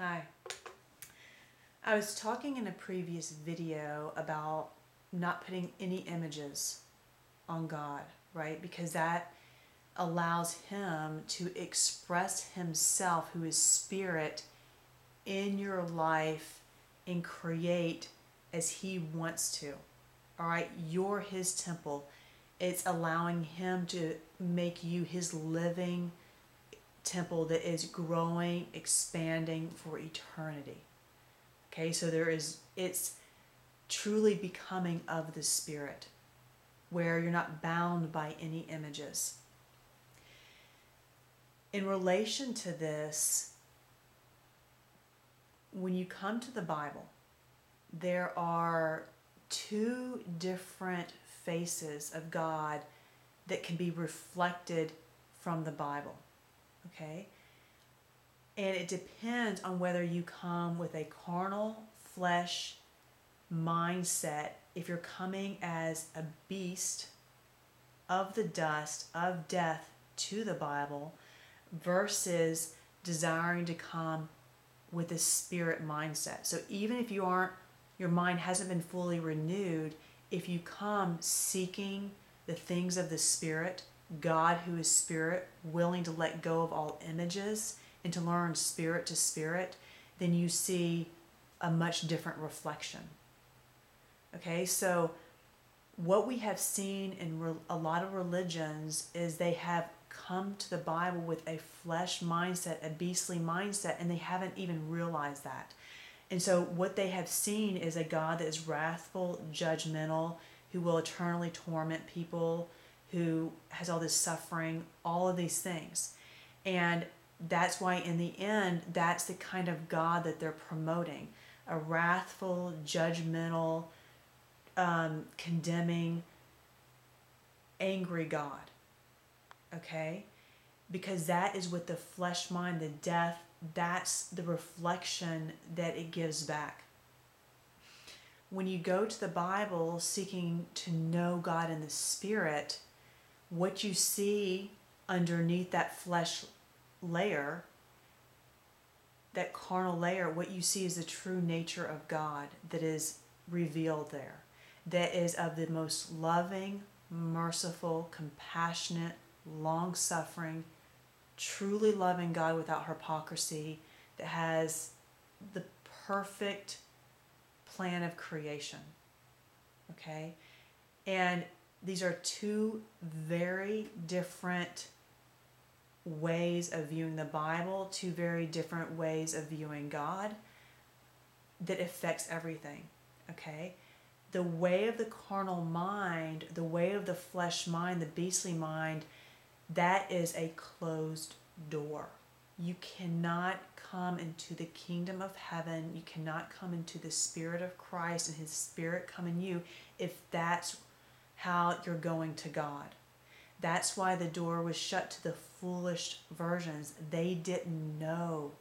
Hi. I was talking in a previous video about not putting any images on God, right? Because that allows Him to express Himself, who is Spirit, in your life and create as He wants to. All right? You're His temple. It's allowing Him to make you His living temple that is growing, expanding for eternity. Okay, so it's truly becoming of the Spirit, where you're not bound by any images. In relation to this, when you come to the Bible, there are two different faces of God that can be reflected from the Bible. Okay? And it depends on whether you come with a carnal flesh mindset, if you're coming as a beast of the dust of death to the Bible, versus desiring to come with a spirit mindset. So even if your mind hasn't been fully renewed, if you come seeking the things of the Spirit, God who is Spirit, willing to let go of all images and to learn spirit to spirit, then you see a much different reflection. Okay, so what we have seen in a lot of religions is they have come to the Bible with a flesh mindset, a beastly mindset, and they haven't even realized that. And so what they have seen is a God that is wrathful, judgmental, who will eternally torment people, who has all this suffering, all of these things. And that's why in the end, that's the kind of God that they're promoting. A wrathful, judgmental, condemning, angry God. Okay? Because that is what the flesh mind, the death, that's the reflection that it gives back. When you go to the Bible seeking to know God in the Spirit, what you see underneath that flesh layer, that carnal layer, what you see is the true nature of God that is revealed there, that is of the most loving, merciful, compassionate, long-suffering, truly loving God without hypocrisy, that has the perfect plan of creation. Okay? And these are two very different ways of viewing the Bible, two very different ways of viewing God that affects everything. Okay? The way of the carnal mind, the way of the flesh mind, the beastly mind, that is a closed door. You cannot come into the kingdom of heaven. You cannot come into the Spirit of Christ and His Spirit come in you if that's how you're going to God. That's why the door was shut to the foolish virgins. They didn't know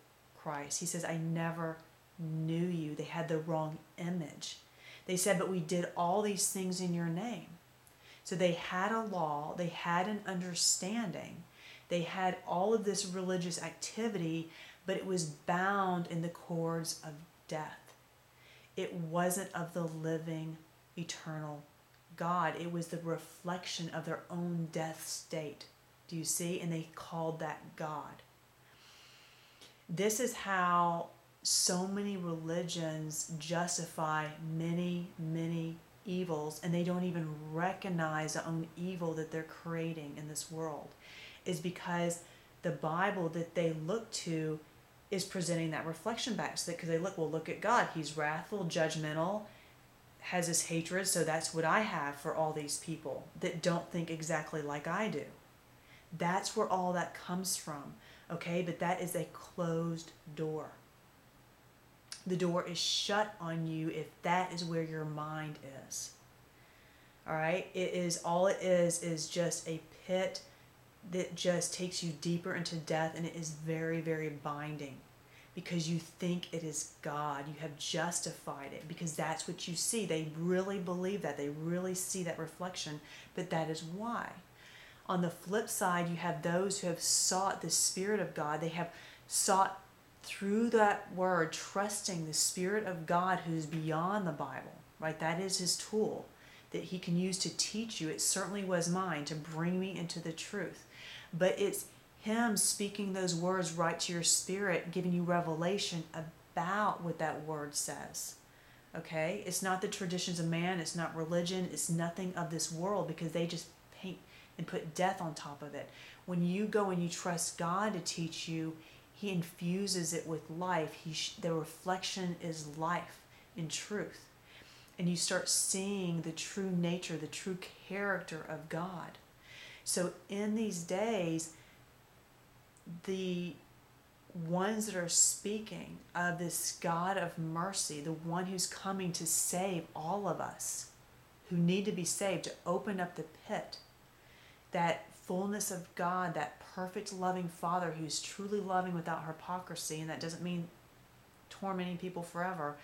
Christ. He says, I never knew you. They had the wrong image. They said, but we did all these things in your name. So they had a law, they had an understanding, they had all of this religious activity, but it was bound in the cords of death. It wasn't of the living, eternal God. It was the reflection of their own death state. Do you see? And they called that God. This is how so many religions justify many, many evils, and they don't even recognize the own evil that they're creating in this world, is because the Bible that they look to is presenting that reflection back. So because they look at God. He's wrathful, judgmental, has this hatred, so that's what I have for all these people that don't think exactly like I do. That's where all that comes from, okay? But that is a closed door. The door is shut on you if that is where your mind is. All right? All it is just a pit that just takes you deeper into death, and it is very, very binding because you think it is God. You have justified it because that's what you see. They really believe that. They really see that reflection, but that is why. On the flip side, you have those who have sought the Spirit of God. They have sought through that word, trusting the Spirit of God who's beyond the Bible, right? That is his tool that he can use to teach you. It certainly was mine to bring me into the truth. But it's him speaking those words right to your spirit, giving you revelation about what that word says. Okay? It's not the traditions of man, it's not religion, it's nothing of this world, because they just paint and put death on top of it. When you go and you trust God to teach you, he infuses it with life. The reflection is life in truth. And you start seeing the true nature, the true character of God. So in these days, the ones that are speaking of this God of mercy, the one who's coming to save all of us who need to be saved, to open up the pit, that fullness of God, that perfect loving Father who's truly loving without hypocrisy, and that doesn't mean tormenting people forever.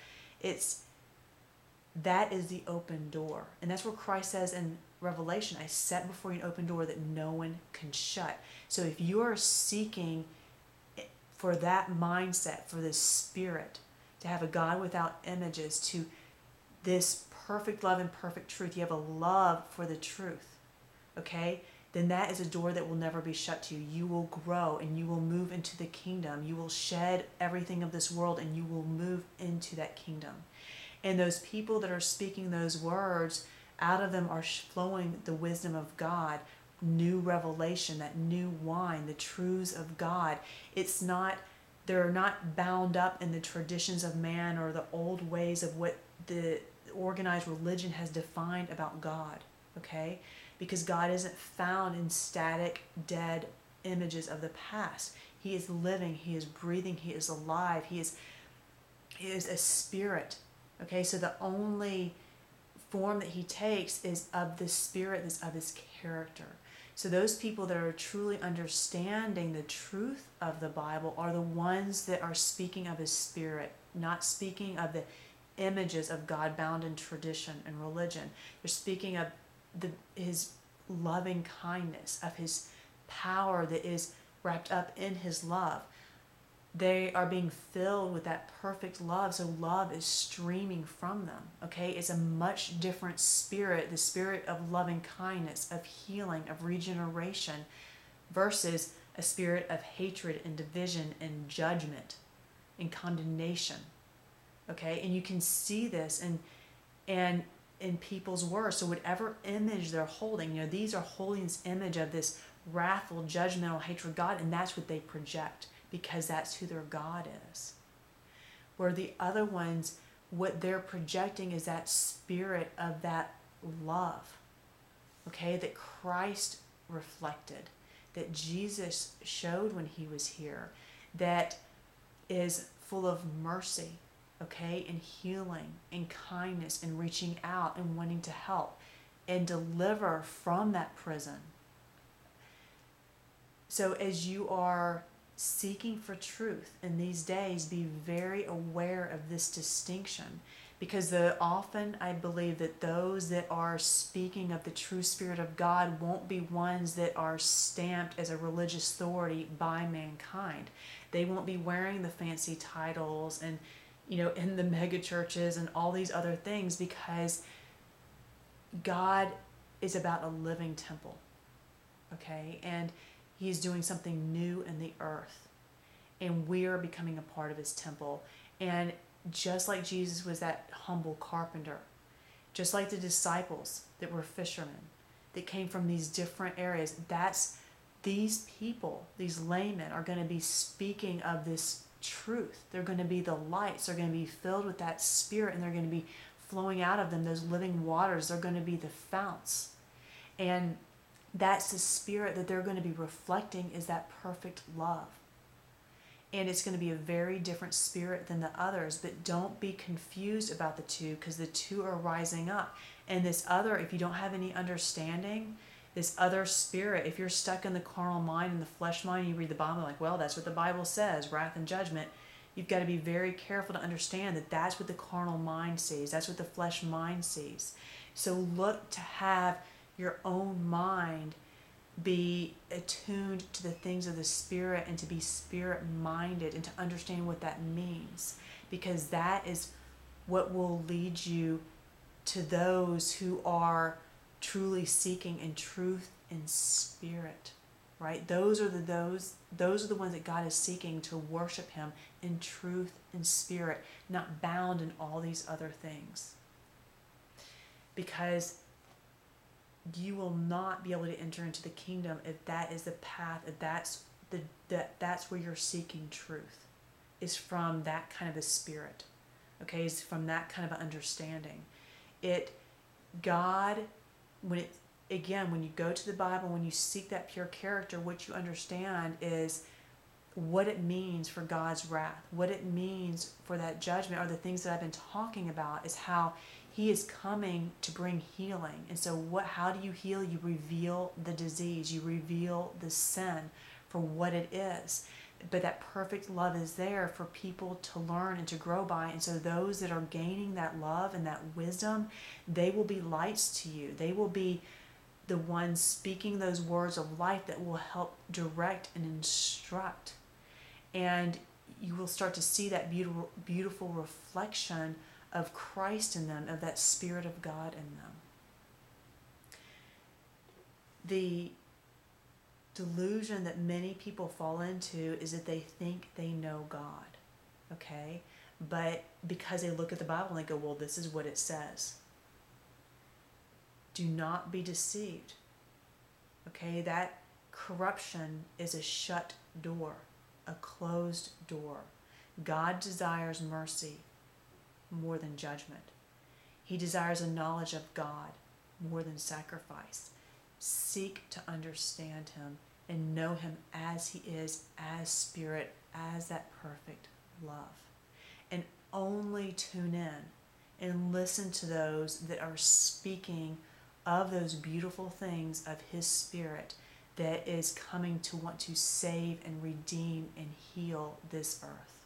That is the open door. And that's what Christ says in Revelation, I set before you an open door that no one can shut. So if you are seeking for that mindset, for this spirit, to have a God without images, to this perfect love and perfect truth, you have a love for the truth, okay? Then that is a door that will never be shut to you. You will grow and you will move into the kingdom. You will shed everything of this world and you will move into that kingdom. And those people that are speaking those words, out of them are flowing the wisdom of God, new revelation, that new wine, the truths of God. They're not bound up in the traditions of man or the old ways of what the organized religion has defined about God, okay? Because God isn't found in static, dead images of the past. He is living, he is breathing, he is alive, he is a spirit. Okay, so the only form that he takes is of the spirit, is of his character. So those people that are truly understanding the truth of the Bible are the ones that are speaking of his spirit, not speaking of the images of God bound in tradition and religion. They're speaking of his loving kindness, of his power that is wrapped up in his love. They are being filled with that perfect love, so love is streaming from them, okay? It's a much different spirit, the spirit of loving kindness, of healing, of regeneration, versus a spirit of hatred and division and judgment and condemnation, okay? And you can see this in people's words. So whatever image they're holding, these are holding this image of this wrathful, judgmental, hatred God, and that's what they project, because that's who their God is. Where the other ones, what they're projecting is that spirit of that love, okay, that Christ reflected, that Jesus showed when he was here, that is full of mercy, okay, and healing and kindness and reaching out and wanting to help and deliver from that prison. So as you are seeking for truth in these days, be very aware of this distinction, because often I believe that those that are speaking of the true Spirit of God won't be ones that are stamped as a religious authority by mankind. They won't be wearing the fancy titles and in the mega churches and all these other things, because God is about a living temple, okay? And he's doing something new in the earth, and we are becoming a part of his temple. And just like Jesus was that humble carpenter, just like the disciples that were fishermen that came from these different areas, these people, these laymen, are going to be speaking of this truth. They're going to be the lights. They're going to be filled with that spirit, and they're going to be flowing out of them, those living waters. They're going to be the founts. And that's the spirit that they're going to be reflecting, is that perfect love. And it's going to be a very different spirit than the others, but don't be confused about the two, because the two are rising up. And this other, if you don't have any understanding, this other spirit, if you're stuck in the carnal mind and the flesh mind, you read the Bible like, well, that's what the Bible says, wrath and judgment. You've got to be very careful to understand that that's what the carnal mind sees. That's what the flesh mind sees. So look to have your own mind be attuned to the things of the Spirit and to be Spirit-minded and to understand what that means, because that is what will lead you to those who are truly seeking in truth and spirit, right? Those are the ones that God is seeking to worship him in truth and spirit, not bound in all these other things. Because you will not be able to enter into the kingdom if that is the path, if that's where you're seeking truth, is from that kind of a spirit, okay, is from that kind of an understanding. God, when you go to the Bible, when you seek that pure character, what you understand is what it means for God's wrath, what it means for that judgment, or the things that I've been talking about, is how he is coming to bring healing. And so how do you heal? You reveal the disease, you reveal the sin for what it is. But that perfect love is there for people to learn and to grow by. And so those that are gaining that love and that wisdom, they will be lights to you. They will be the ones speaking those words of life that will help direct and instruct. And you will start to see that beautiful, beautiful reflection of Christ in them, of that Spirit of God in them. The delusion that many people fall into is that they think they know God, okay? But because they look at the Bible and they go, well, this is what it says. Do not be deceived, okay? That corruption is a shut door, a closed door. God desires mercy more than judgment. He desires a knowledge of God more than sacrifice. Seek to understand him and know him as he is, as spirit, as that perfect love. And only tune in and listen to those that are speaking of those beautiful things of his Spirit that is coming to want to save and redeem and heal this earth.